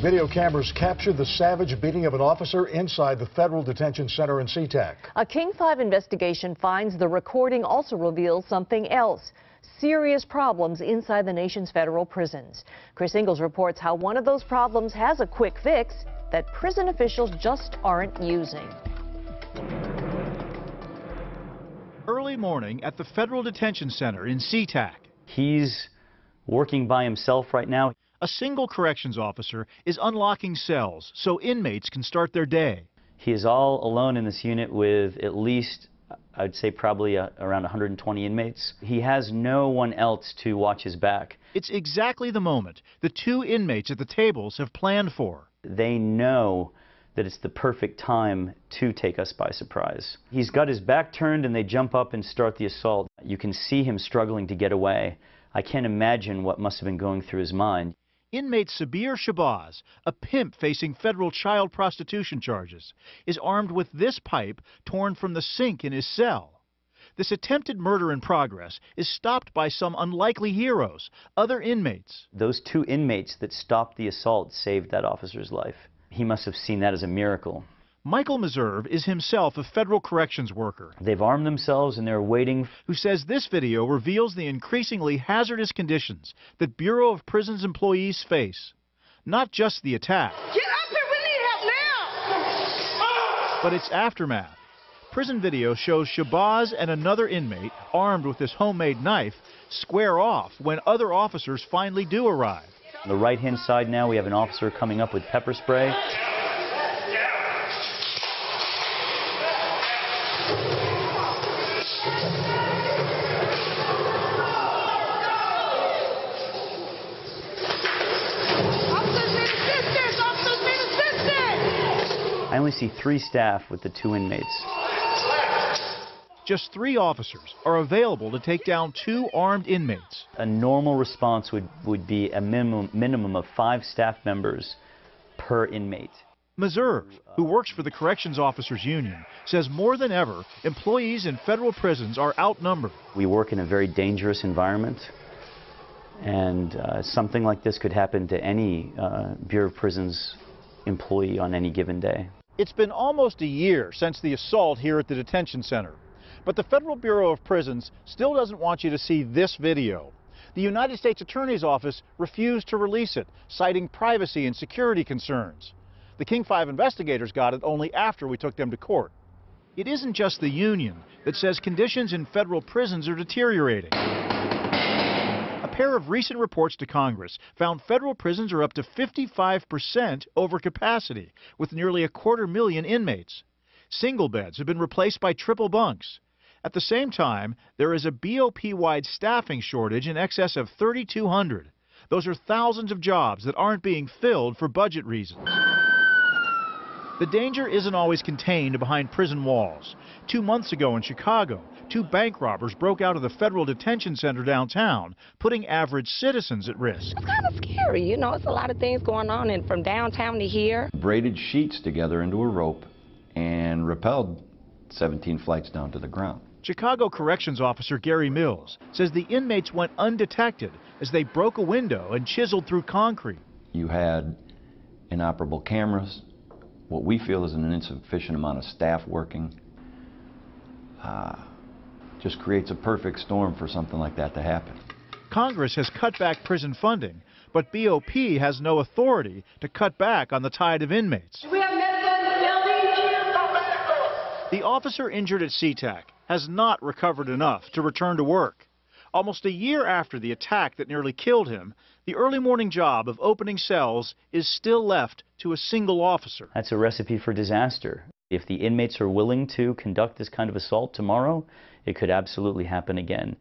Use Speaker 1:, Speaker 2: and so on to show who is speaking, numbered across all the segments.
Speaker 1: Video cameras captured the savage beating of an officer inside the federal detention center in SeaTac.
Speaker 2: A King 5 investigation finds the recording also reveals something else. Serious problems inside the nation's federal prisons. Chris Ingalls reports how one of those problems has a quick fix that prison officials just aren't using.
Speaker 3: Early morning at the federal detention center in SeaTac.
Speaker 4: He's working by himself right now.
Speaker 3: A single corrections officer is unlocking cells so inmates can start their day.
Speaker 4: He is all alone in this unit with at least, I'd say probably around 120 inmates. He has no one else to watch his back.
Speaker 3: It's exactly the moment the two inmates at the tables have planned for.
Speaker 4: They know that it's the perfect time to take us by surprise. He's got his back turned and they jump up and start the assault. You can see him struggling to get away. I can't imagine what must have been going through his mind.
Speaker 3: Inmate Sabir Shabazz, a pimp facing federal child prostitution charges, is armed with this pipe torn from the sink in his cell. This attempted murder in progress is stopped by some unlikely heroes, other inmates.
Speaker 4: Those two inmates that stopped the assault saved that officer's life. He must have seen that as a miracle.
Speaker 3: Michael Meserve is himself a federal corrections worker.
Speaker 4: They've armed themselves and they're waiting.
Speaker 3: Who says this video reveals the increasingly hazardous conditions that Bureau of Prisons employees face. Not just the attack.
Speaker 5: Get up here, we need help now!
Speaker 3: But its aftermath. Prison video shows Shabazz and another inmate, armed with this homemade knife, square off when other officers finally do arrive.
Speaker 4: On the right-hand side now, we have an officer coming up with pepper spray. I only see 3 staff with the 2 inmates.
Speaker 3: Just 3 officers are available to take down 2 armed inmates.
Speaker 4: A normal response would be a minimum of 5 staff members per inmate.
Speaker 3: Meserve, who works for the Corrections Officers Union, says more than ever, employees in federal prisons are outnumbered.
Speaker 4: We work in a very dangerous environment, and something like this could happen to any Bureau of Prisons employee on any given day.
Speaker 3: It's been almost a year since the assault here at the detention center, but the Federal Bureau of Prisons still doesn't want you to see this video. The United States Attorney's Office refused to release it, citing privacy and security concerns. The King 5 investigators got it only after we took them to court. It isn't just the union that says conditions in federal prisons are deteriorating. A pair of recent reports to Congress found federal prisons are up to 55% over capacity, with nearly 250,000 inmates. Single beds have been replaced by triple bunks. At the same time, there is a BOP-wide staffing shortage in excess of 3,200. Those are thousands of jobs that aren't being filled for budget reasons. The danger isn't always contained behind prison walls. 2 months ago in Chicago, 2 bank robbers broke out of the federal detention center downtown, putting average citizens at risk.
Speaker 6: It's kind of scary, you know, it's a lot of things going on, and from downtown to here.
Speaker 7: Braided sheets together into a rope and rappelled 17 flights down to the ground.
Speaker 3: Chicago Corrections Officer Gary Mills says the inmates went undetected as they broke a window and chiseled through concrete.
Speaker 7: You had inoperable cameras, what we feel is an insufficient amount of staff working. Just creates a perfect storm for something like that to happen.
Speaker 3: Congress has cut back prison funding, but BOP has no authority to cut back on the tide of inmates.
Speaker 5: We have medical in the building.
Speaker 3: The officer injured at SeaTac has not recovered enough to return to work. Almost a year after the attack that nearly killed him, the early morning job of opening cells is still left to a single officer.
Speaker 4: That's a recipe for disaster. If the inmates are willing to conduct this kind of assault tomorrow, it could absolutely happen again.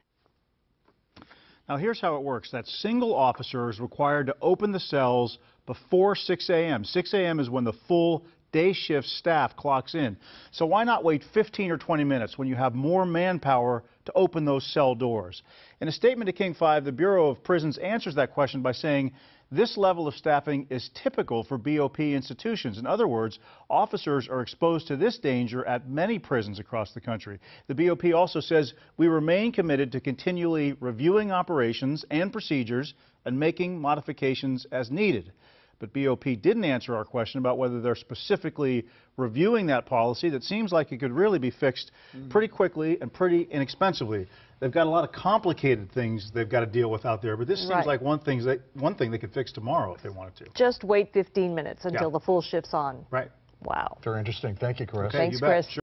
Speaker 3: Now here's how it works. That single officer is required to open the cells before 6 a.m. 6 a.m. is when the full day shift staff clocks in. So why not wait 15 or 20 minutes when you have more manpower to open those cell doors? In a statement to King 5, the Bureau of Prisons answers that question by saying this level of staffing is typical for BOP institutions. In other words, officers are exposed to this danger at many prisons across the country. The BOP also says we remain committed to continually reviewing operations and procedures and making modifications as needed. But BOP didn't answer our question about whether they're specifically reviewing that policy that seems like it could really be fixed pretty quickly and pretty inexpensively. They've got a lot of complicated things they've got to deal with out there, but this seems like one thing they could fix tomorrow if they wanted to.
Speaker 2: Just wait 15 minutes until the full shift's on.
Speaker 3: Right.
Speaker 2: Wow.
Speaker 1: Very interesting. Thank you, Chris.
Speaker 3: Okay,
Speaker 2: Thanks,
Speaker 3: you bet.
Speaker 2: Chris.
Speaker 3: Sure.